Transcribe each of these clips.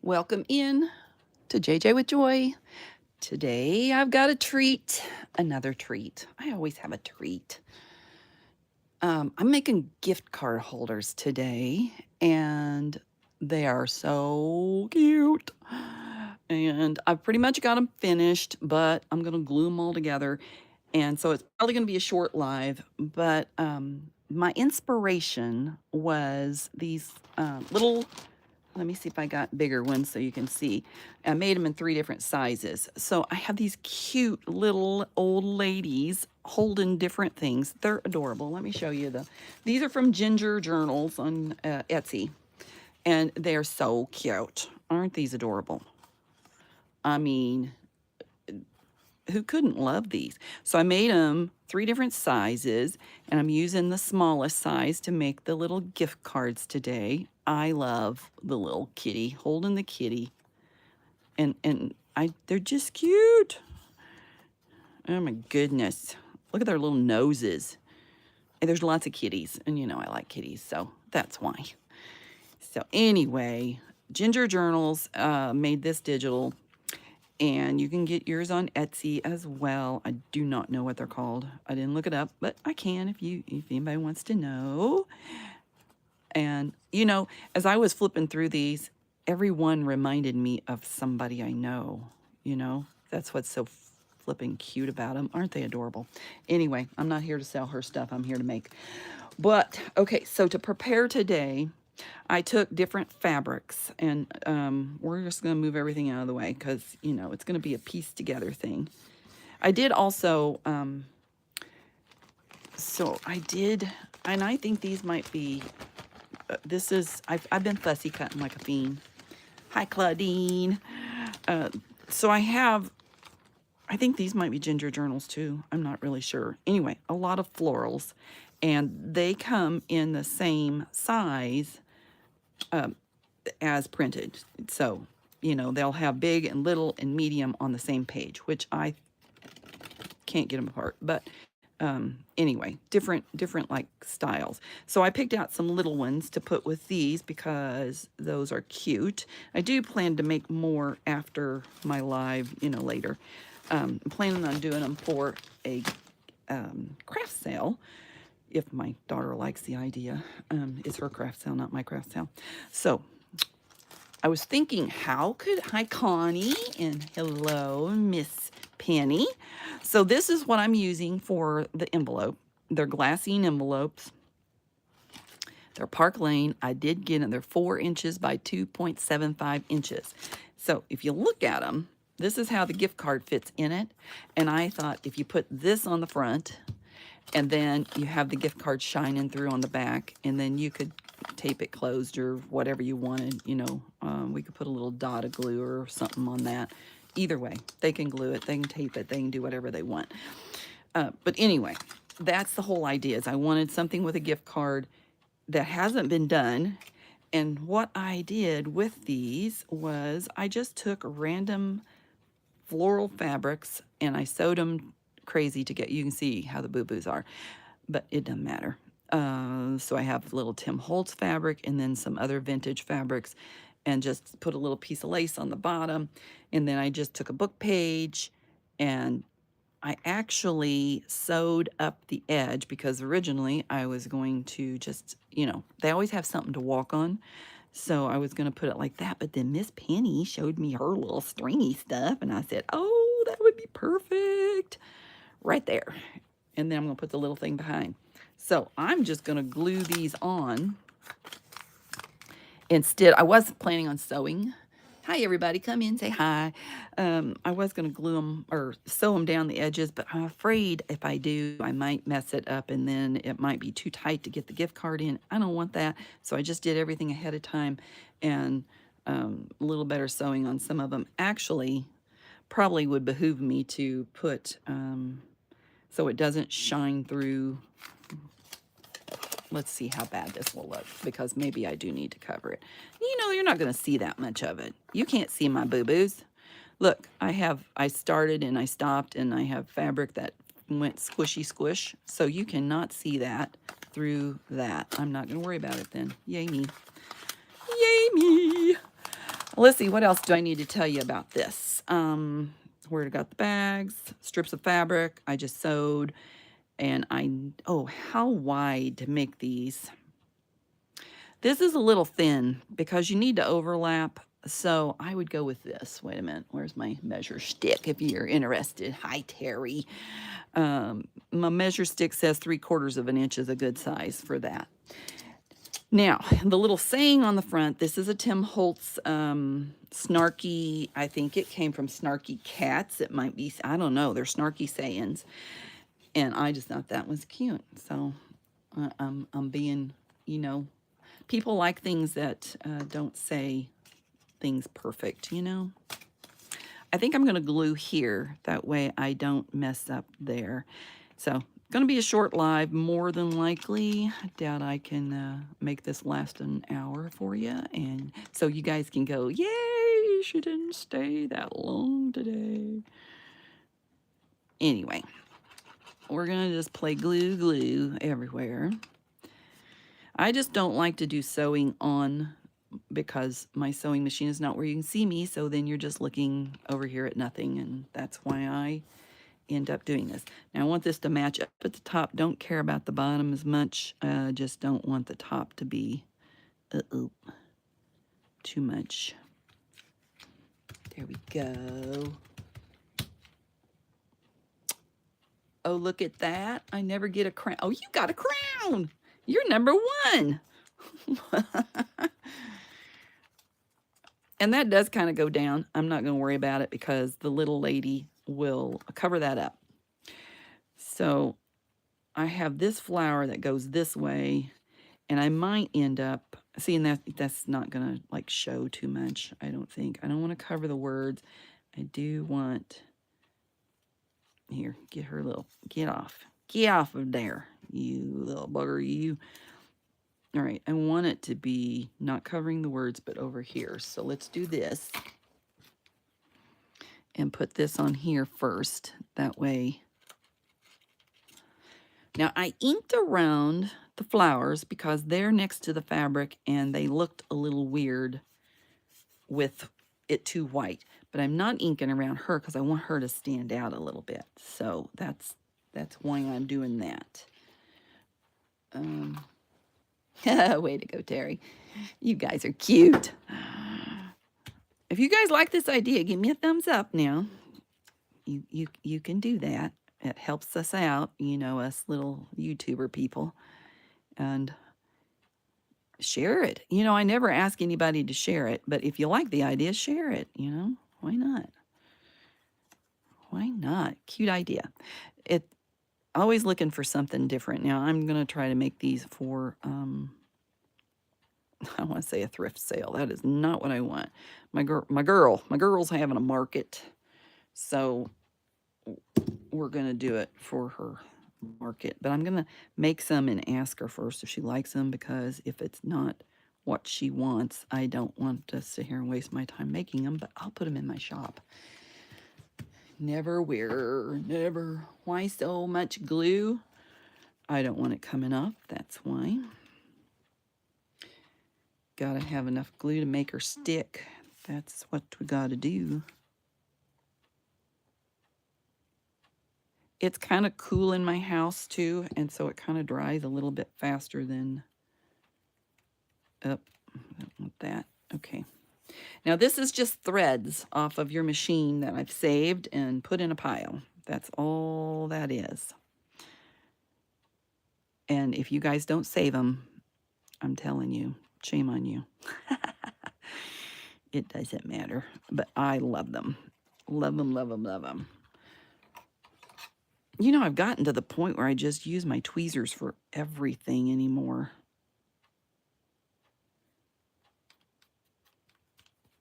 Welcome in to JJ with Joy. Today I've got a treat, another treat. I always have a treat. I'm making gift card holders today, and they are so cute. And I've pretty much got them finished, but I'm going to glue them all together. And so it's probably going to be a short live, but my inspiration was these little, let me see if I got bigger ones so you can see. I made them in 3 different sizes. So I have these cute little old ladies holding different things. They're adorable. Let me show you these are from Ginger Journals on Etsy. And they're so cute. Aren't these adorable? I mean, who couldn't love these? So I made them 3 different sizes, and I'm using the smallest size to make the little gift cards today. I love the little kitty, holding the kitty. And they're just cute. Oh my goodness. Look at their little noses. And there's lots of kitties, and you know I like kitties, so that's why. So anyway, Ginger Journals made this digital, and you can get yours on Etsy as well. I do not know what they're called. I didn't look it up, but I can if anybody wants to know. And you know, as I was flipping through these, every one reminded me of somebody I know. You know, that's what's so flipping cute about them. Aren't they adorable? Anyway, I'm not here to sell her stuff. I'm here to make. But okay, so to prepare today, I took different fabrics, and we're just going to move everything out of the way because, you know, it's going to be a piece together thing. I did also, so I did, and I think these might be, I've been fussy cutting like a fiend. Hi, Claudine. So I think these might be Ginger Journals too. I'm not really sure. Anyway, a lot of florals, and they come in the same size as printed. So, you know, they'll have big and little and medium on the same page, which I can't get them apart. But anyway, different like styles. So I picked out some little ones to put with these because those are cute. I do plan to make more after my live, you know, later. I'm planning on doing them for a craft sale if my daughter likes the idea. It's her craft sale, not my craft sale. So I was thinking, hi Connie, and hello Miss Penny. So this is what I'm using for the envelope. They're glassine envelopes. They're Park Lane. I did get them. They're 4 inches by 2.75 inches. So if you look at them, this is how the gift card fits in it. And I thought if you put this on the front, and then you have the gift card shining through on the back, and then you could tape it closed or whatever you wanted, you know. We could put a little dot of glue or something on that. Either way, they can glue it, they can tape it, they can do whatever they want. But anyway, that's the whole idea, is I wanted something with a gift card that hasn't been done. And what I did with these was I just took random floral fabrics and I sewed them crazy to get, you can see how the boo-boos are, but it doesn't matter. So I have little Tim Holtz fabric and then some other vintage fabrics, and just put a little piece of lace on the bottom. And then I just took a book page and I actually sewed up the edge, because originally I was going to just, you know, they always have something to walk on. So I was going to put it like that, but then Miss Penny showed me her little stringy stuff, and I said, oh, that would be perfect right there. And then I'm going to put the little thing behind. So I'm just going to glue these on. Instead, I wasn't planning on sewing. Hi, everybody. Come in, say hi. I was going to glue them or sew them down the edges, but I'm afraid if I do, I might mess it up, and then it might be too tight to get the gift card in. I don't want that. So I just did everything ahead of time, and a little better sewing on some of them. Actually, probably would behoove me to put, so it doesn't shine through. Let's see how bad this will look, because maybe I do need to cover it. You know, you're not going to see that much of it. You can't see my boo-boos. Look, I started and I stopped, and I have fabric that went squishy squish, so you cannot see that through that. I'm not going to worry about it then. Yay me. Yay me. Let's see, what else do I need to tell you about this? Where I got the bags, strips of fabric I just sewed, and oh, how wide to make these? This is a little thin because you need to overlap, so I would go with this. Wait a minute, where's my measure stick if you're interested? Hi, Terry. My measure stick says 3/4 of an inch is a good size for that. Now, the little saying on the front, this is a Tim Holtz snarky, I think it came from Snarky Cats. It might be, I don't know, they're snarky sayings. And I just thought that was cute. So I'm being, you know, people like things that don't say things perfect, you know. I think I'm going to glue here. That way I don't mess up there. So, going to be a short live, more than likely. I doubt I can make this last an hour for you. And so you guys can go, yay, she didn't stay that long today. Anyway, we're going to just play glue everywhere. I just don't like to do sewing on because my sewing machine is not where you can see me, so then you're just looking over here at nothing, and that's why I end up doing this. Now I want this to match up at the top. Don't care about the bottom as much. Just don't want the top to be too much. There we go. Oh, look at that. I never get a crown. Oh, you got a crown. You're number 1. And that does kind of go down. I'm not going to worry about it because the little lady will cover that up. So I have this flower that goes this way, and I might end up seeing that's not going to like show too much, I don't think. I don't want to cover the words. I do want, here, get her little, get off of there, you little bugger, you. All right, I want it to be not covering the words, but over here. So let's do this and put this on here first. That way. Now, I inked around the flowers because they're next to the fabric and they looked a little weird with it too white. But I'm not inking around her because I want her to stand out a little bit. So that's why I'm doing that. Way to go, Terry. You guys are cute. If you guys like this idea, give me a thumbs up now. You can do that. It helps us out, you know, us little YouTuber people. And share it. You know, I never ask anybody to share it, but if you like the idea, share it, you know. Why not? Why not? Cute idea. Always looking for something different. Now, I'm going to try to make these for I want to say a thrift sale. That is not what I want. My girl's having a market. So we're going to do it for her market. But I'm going to make some and ask her first if she likes them, because if it's not what she wants, I don't want to sit here and waste my time making them, but I'll put them in my shop. Never. Why so much glue? I don't want it coming off. That's why. Gotta have enough glue to make her stick. That's what we gotta do. It's kind of cool in my house too, and so it kind of dries a little bit faster than I don't want that. Okay. Now this is just threads off of your machine that I've saved and put in a pile. That's all that is. And if you guys don't save them, I'm telling you, shame on you. It doesn't matter, but I love them. Love them, love them, love them. You know, I've gotten to the point where I just use my tweezers for everything anymore.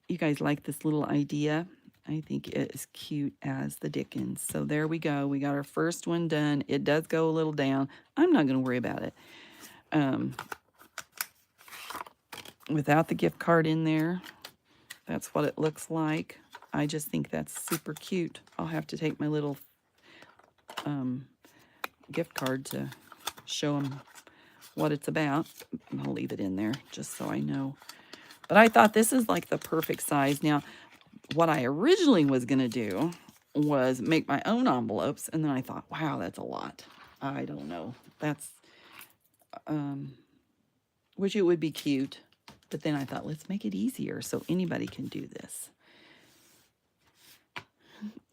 You guys like this little idea? I think it is cute as the dickens. So there we go. We got our first one done. It does go a little down. I'm not going to worry about it. Without the gift card in there, that's what it looks like. I just think that's super cute. I'll have to take my little gift card to show them what it's about. I'll leave it in there just so I know But I thought this is like the perfect size. Now, what I originally was going to do was make my own envelopes. And then I thought, wow, that's a lot. I don't know. That's, which it would be cute. But then I thought, let's make it easier so anybody can do this.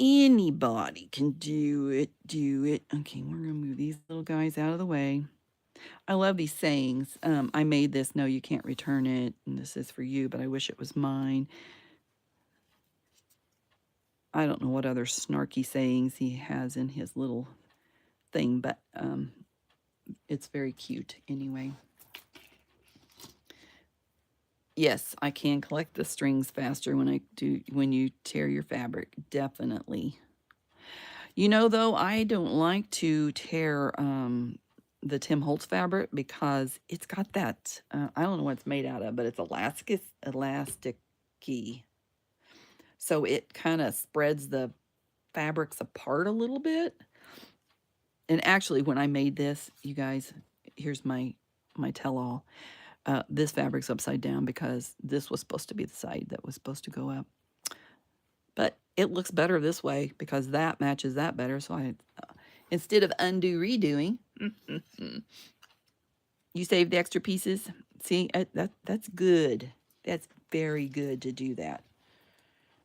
Anybody can do it, do it. Okay, we're going to move these little guys out of the way. I love these sayings. I made this, no, you can't return it, and this is for you, but I wish it was mine. I don't know what other snarky sayings he has in his little thing, but it's very cute anyway. Yes, I can collect the strings faster when you tear your fabric, definitely. You know, though, I don't like to tear the Tim Holtz fabric because it's got that, I don't know what it's made out of, but it's elasticy. So it kind of spreads the fabrics apart a little bit. And actually, when I made this, you guys, here's my tell-all. This fabric's upside down because this was supposed to be the side that was supposed to go up. But it looks better this way because that matches that better. So I, instead of undo redoing, you save the extra pieces. See, that's good. That's very good to do that.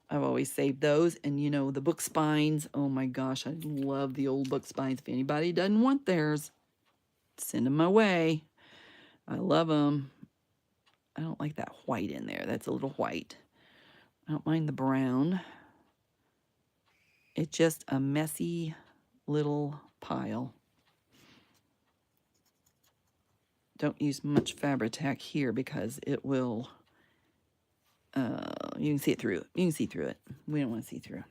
I've always saved those. And, you know, the book spines. Oh, my gosh. I love the old book spines. If anybody doesn't want theirs, send them my way. I love them. I don't like that white in there. That's a little white. I don't mind the brown. It's just a messy little pile. Don't use much Fabri-Tac here because it will, you can see it through. You can see through it. We don't want to see through.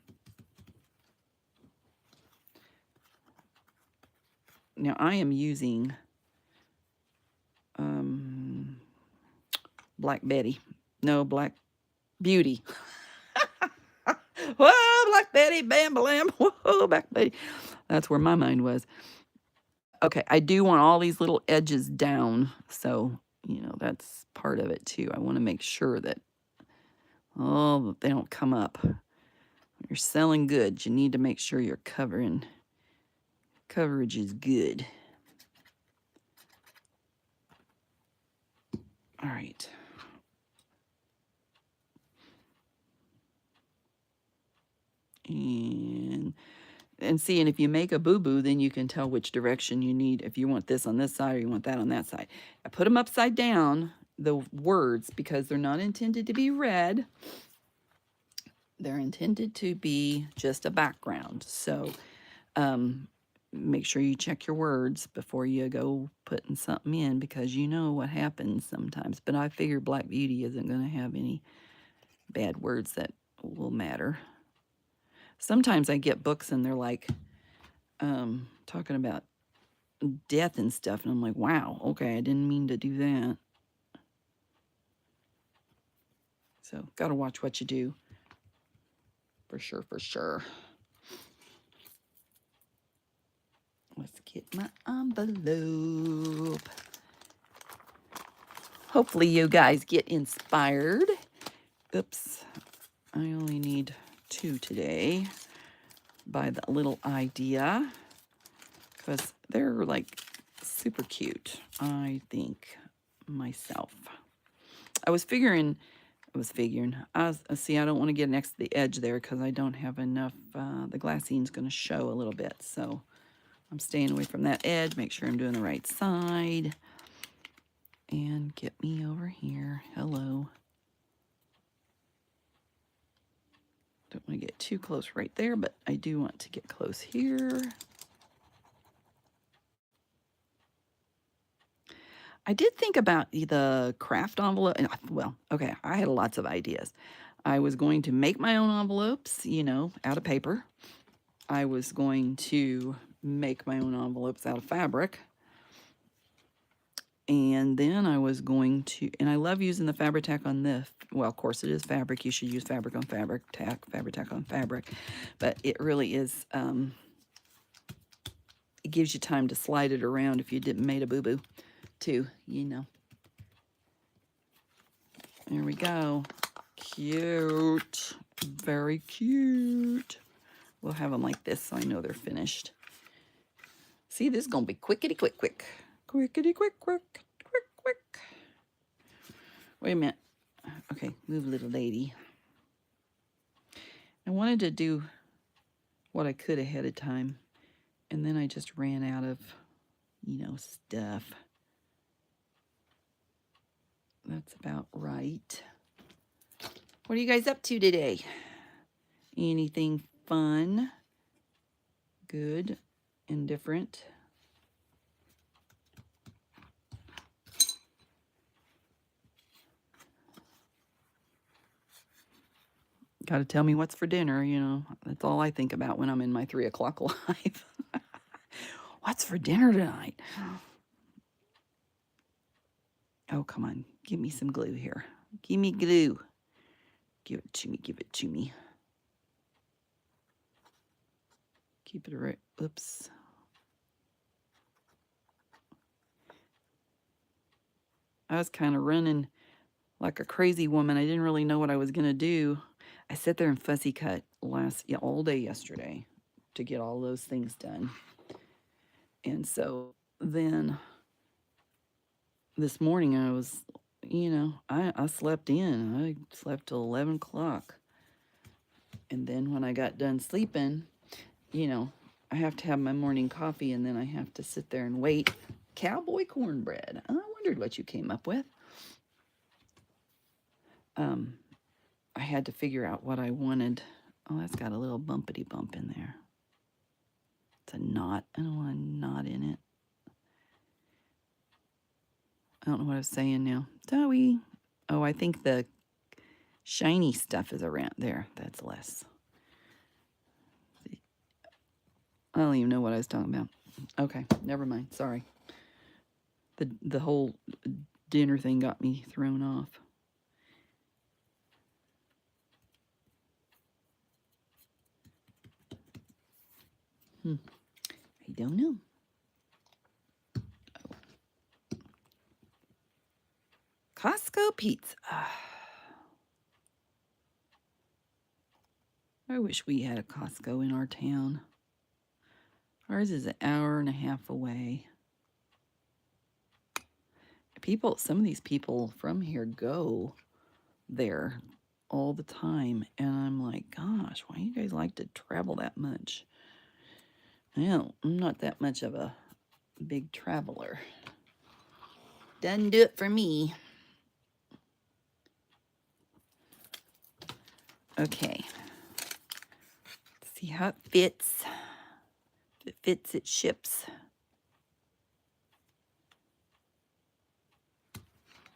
Now I am using Black Betty. No, Black Beauty. Whoa, Black Betty, bam, blam. Whoa, Black Betty. That's where my mind was. Okay, I do want all these little edges down. So, you know, that's part of it too. I want to make sure that, oh, they don't come up. When you're selling goods, you need to make sure your coverage is good. All right. And see, and if you make a boo-boo, then you can tell which direction you need. If you want this on this side or you want that on that side. I put them upside down, the words, because they're not intended to be read. They're intended to be just a background. So make sure you check your words before you go putting something in, because you know what happens sometimes. But I figure Black Beauty isn't going to have any bad words that will matter. Sometimes I get books and they're like talking about death and stuff, and I'm like, wow, okay, I didn't mean to do that. So got to watch what you do. For sure, for sure. Let's get my envelope. Hopefully you guys get inspired. Oops, I only need 2 today by the little idea, because they're like super cute, I think, myself. I see, I don't want to get next to the edge there because I don't have enough, the glassine's going to show a little bit, so I'm staying away from that edge, make sure I'm doing the right side, and get me over here. Hello. Don't want to get too close right there, but I do want to get close here. I did think about the craft envelope. Well, okay, I had lots of ideas. I was going to make my own envelopes, you know, out of paper. I was going to make my own envelopes out of fabric. And then I was going to, and I love using the Fabri-Tac on this. Well, of course it is fabric. You should use fabric on Fabri-Tac, Fabri-Tac on fabric. But it really is, it gives you time to slide it around if you didn't made a boo-boo too, you know. There we go. Cute. Very cute. We'll have them like this so I know they're finished. See, this is going to be quickity quick quick. Quickity quick quick. Quick quick. Wait a minute. Okay, move little lady. I wanted to do what I could ahead of time. And then I just ran out of, stuff. That's about right. What are you guys up to today? Anything fun, good, and different? Got to tell me what's for dinner, That's all I think about when I'm in my 3 o'clock live. What's for dinner tonight? Oh, come on. Give me some glue here. Give me glue. Give it to me. Give it to me. Keep it right. Oops. I was kind of running like a crazy woman. I didn't really know what I was going to do. I sat there and fussy cut all day yesterday to get all those things done. And so then this morning I was, I slept in. I slept till 11 o'clock. And then when I got done sleeping, I have to have my morning coffee and then I have to sit there and wait. Cowboy cornbread. I wondered what you came up with. I had to figure out what I wanted. Oh, that's got a little bumpity bump in there. It's a knot. I don't want a knot in it. I don't know what I was saying now. Zoe. Oh, I think the shiny stuff is around there. That's less. I don't even know what I was talking about. Okay, never mind. Sorry. The whole dinner thing got me thrown off. I don't know. Oh. Costco pizza. I wish we had a Costco in our town. Ours is an hour and a half away. Some of these people from here go there all the time. And I'm like, gosh, why do you guys like to travel that much? I'm not that much of a big traveler. Doesn't do it for me. Okay. Let's see how it fits. If it fits, it ships.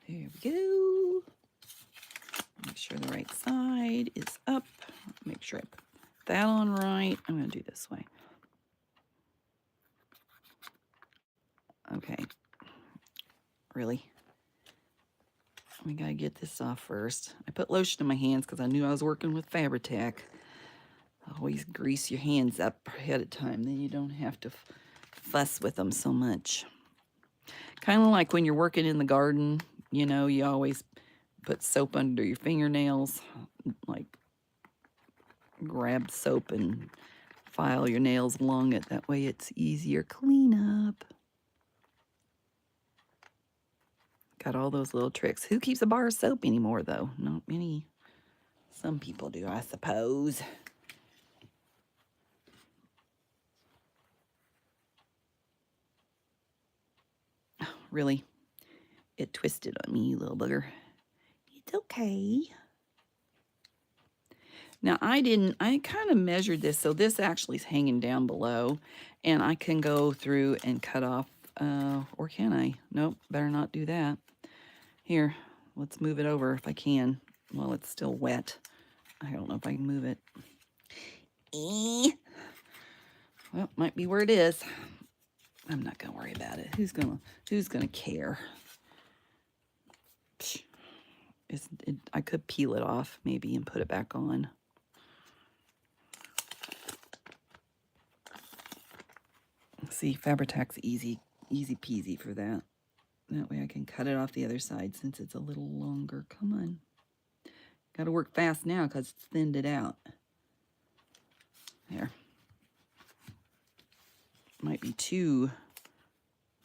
There we go. Make sure the right side is up. Make sure I put that on right. I'm going to do this way. Okay. Really? We got to get this off first. I put lotion in my hands because I knew I was working with Fabri-Tac. Always grease your hands up ahead of time. Then you don't have to fuss with them so much. Kind of like when you're working in the garden, you always put soap under your fingernails. Like grab soap and file your nails along it. That way it's easier cleanup. Got all those little tricks. Who keeps a bar of soap anymore, though? Not many. Some people do, I suppose. Oh, really? It twisted on me, you little bugger. It's okay. Now, I kind of measured this, so this actually is hanging down below, and I can go through and cut off, or can I? Nope, better not do that. Here, let's move it over if I can. Well, it's still wet. I don't know if I can move it. Well, might be where it is. I'm not gonna worry about it. Who's gonna care? I could peel it off maybe and put it back on. See, Fabri-Tac's easy peasy for that. That way I can cut it off the other side since it's a little longer. Come on. Got to work fast now because it's thinned it out. There. Might be too,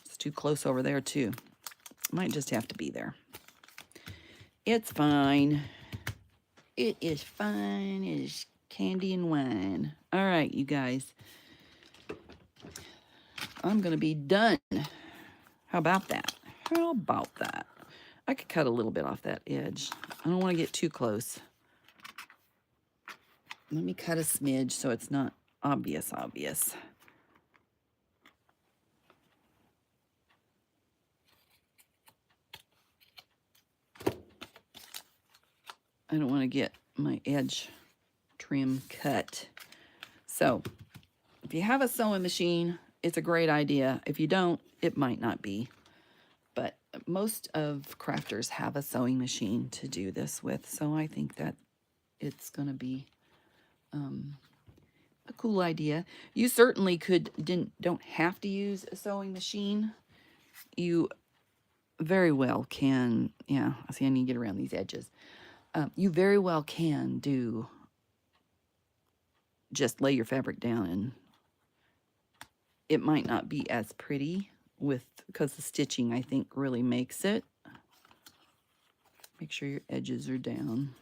it's too close over there too. Might just have to be there. It's fine. It is fine. It is candy and wine. All right, you guys. I'm going to be done. How about that? How about that? I could cut a little bit off that edge. I don't want to get too close. Let me cut a smidge so it's not obvious. I don't want to get my edge trim cut. So if you have a sewing machine, it's a great idea. If you don't, it might not be. But most of crafters have a sewing machine to do this with. So I think that it's going to be a cool idea. You certainly don't have to use a sewing machine. You very well can, yeah, I see I need to get around these edges. You very well can do, just lay your fabric down, and it might not be as pretty because the stitching, I think, really makes it. Make sure your edges are down.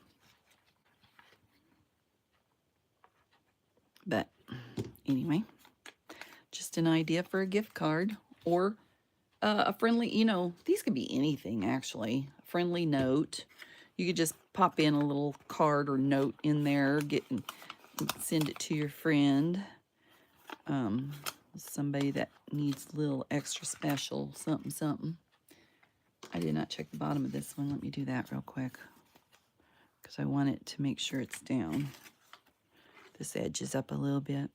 But anyway, just an idea for a gift card or a friendly, these could be anything actually. A friendly note. You could just pop in a little card or note in there, send it to your friend. Somebody that needs a little extra special something. I did not check the bottom of this one. Let me do that real quick because I want it to make sure it's down. This edge is up a little bit.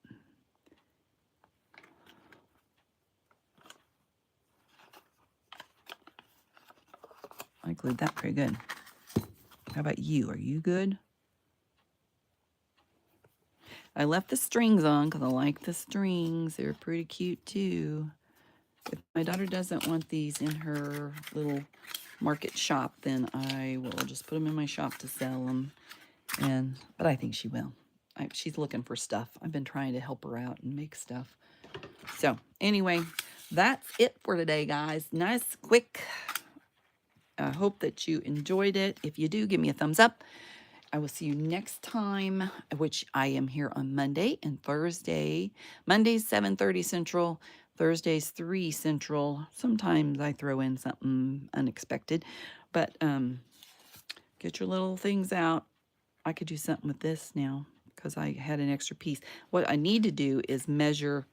I glued that pretty good. How about you? Are you good? I left the strings on because I like the strings. They're pretty cute too. If my daughter doesn't want these in her little market shop, then I will just put them in my shop to sell them. But I think she will. She's looking for stuff. I've been trying to help her out and make stuff. So anyway, that's it for today, guys. Nice, quick. I hope that you enjoyed it. If you do, give me a thumbs up. I will see you next time, which I am here on Monday and Thursday. Monday's 7:30 Central, Thursday's 3 Central. Sometimes I throw in something unexpected, but get your little things out. I could do something with this now because I had an extra piece. What I need to do is measure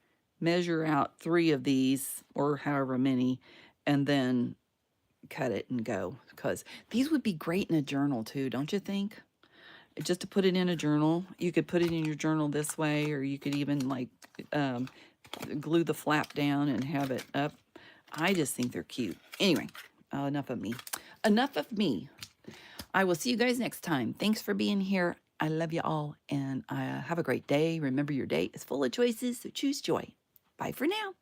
out 3 of these or however many, and then cut it and go, because these would be great in a journal too, don't you think? Just to put it in a journal. You could put it in your journal this way, or you could even like glue the flap down and have it up. I just think they're cute. Anyway, enough of me. I will see you guys next time. Thanks for being here. I love you all, and have a great day. Remember, your day is full of choices, so choose joy. Bye for now.